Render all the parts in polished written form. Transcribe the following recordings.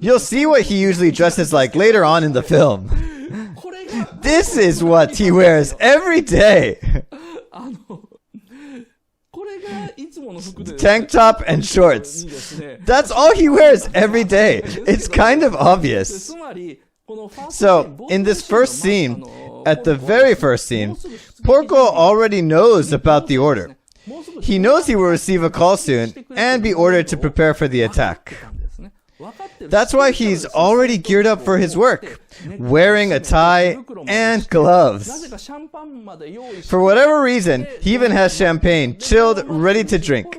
You'll see what he usually dresses like later on in the film. This is what he wears every day. Tank top and shorts. That's all he wears every day. It's kind of obvious. So, in this first scene, at the very first scene, Porco already knows about the order. He knows he will receive a call soon and be ordered to prepare for the attack. That's why he's already geared up for his work, wearing a tie and gloves. For whatever reason, he even has champagne, chilled, ready to drink.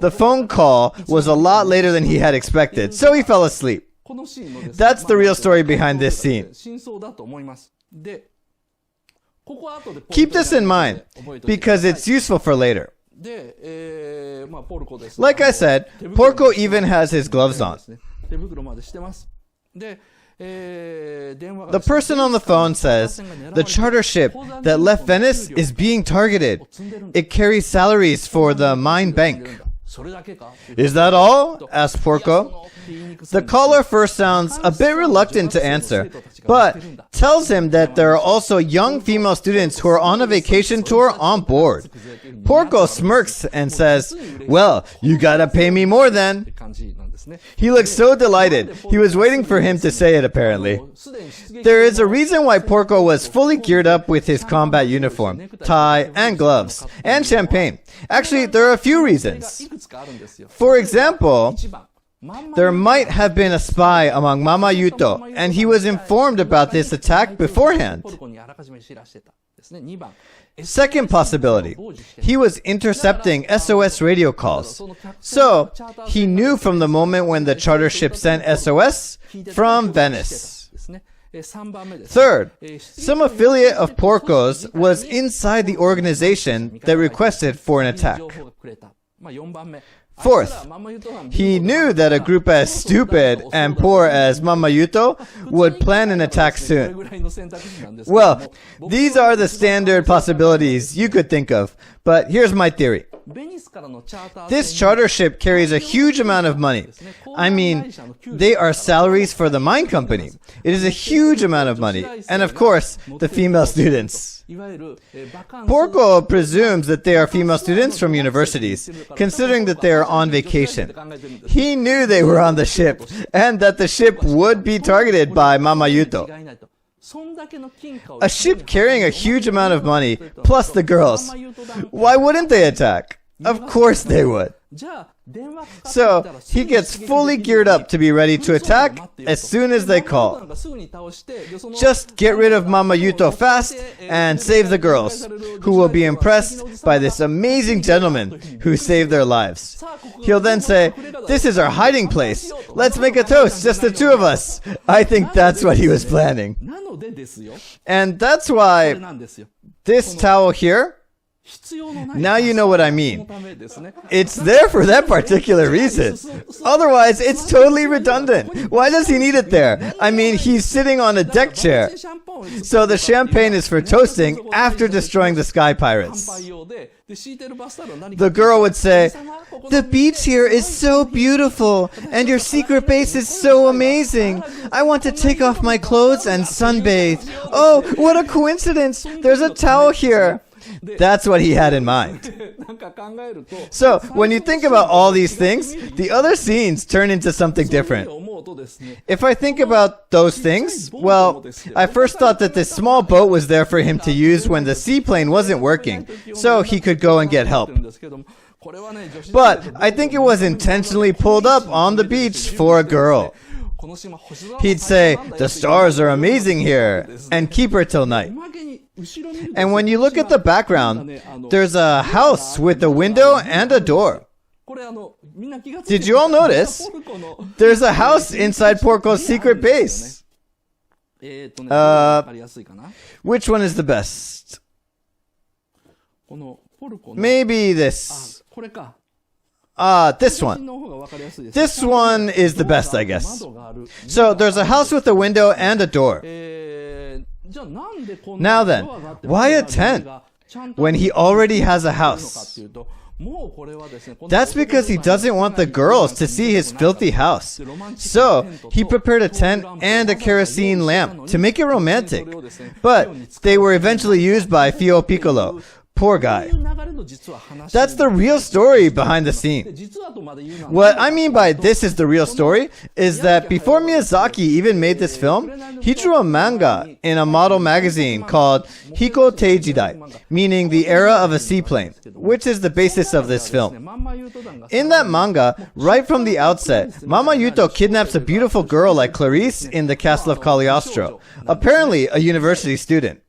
The phone call was a lot later than he had expected, so he fell asleep. That's the real story behind this scene. Keep this in mind, because it's useful for later. Like I said, Porco even has his gloves on. The person on the phone says, the charter ship that left Venice is being targeted. It carries salaries for the mine bank. Is that all? Asked Porco. The caller first sounds a bit reluctant to answer, but tells him that there are also young female students who are on a vacation tour on board. Porco smirks and says, well, you gotta pay me more then. He looks so delighted. He was waiting for him to say it, apparently. There is a reason why Porco was fully geared up with his combat uniform, tie, and gloves, and champagne. Actually, there are a few reasons. For example, there might have been a spy among Mama Yuto, and he was informed about this attack beforehand. Second possibility, he was intercepting SOS radio calls. So, he knew from the moment when the charter ship sent SOS from Venice. Third, some affiliate of Porco's was inside the organization that requested for an attack. Fourth, he knew that a group as stupid and poor as Mama Yuto would plan an attack soon. Well, these are the standard possibilities you could think of, but here's my theory. This charter ship carries a huge amount of money. I mean, they are salaries for the mine company. It is a huge amount of money, and of course, the female students. Porco presumes that they are female students from universities, considering that they are on vacation. He knew they were on the ship, and that the ship would be targeted by Mama Yuto. A ship carrying a huge amount of money, plus the girls. Why wouldn't they attack? Of course they would. So, he gets fully geared up to be ready to attack as soon as they call. Just get rid of Mama Yuto fast and save the girls, who will be impressed by this amazing gentleman who saved their lives. He'll then say, this is our hiding place. Let's make a toast, just the two of us. I think that's what he was planning. And that's why this towel here, now you know what I mean. It's there for that particular reason. Otherwise, it's totally redundant. Why does he need it there? I mean, he's sitting on a deck chair. So the champagne is for toasting after destroying the sky pirates. The girl would say, the beach here is so beautiful, and your secret base is so amazing. I want to take off my clothes and sunbathe. Oh, what a coincidence. There's a towel here. That's what he had in mind. So, when you think about all these things, the other scenes turn into something different. If I think about those things, well, I first thought that this small boat was there for him to use when the seaplane wasn't working, so he could go and get help. But I think it was intentionally pulled up on the beach for a girl. He'd say, the stars are amazing here, and keep her till night. And when you look at the background, there's a house with a window and a door. Did you all notice? There's a house inside Porco's secret base. Which one is the best? Maybe this. This one. This one is the best, I guess. So there's a house with a window and a door. Now then, why a tent when he already has a house? That's because he doesn't want the girls to see his filthy house. So, he prepared a tent and a kerosene lamp to make it romantic. But they were eventually used by Fio Piccolo. Poor guy. That's the real story behind the scene. What I mean by this is the real story is that before Miyazaki even made this film, he drew a manga in a model magazine called Hiko Teijidai, meaning the era of a seaplane, which is the basis of this film. In that manga, right from the outset, Mama Yuto kidnaps a beautiful girl like Clarice in the castle of Cagliostro, apparently a university student.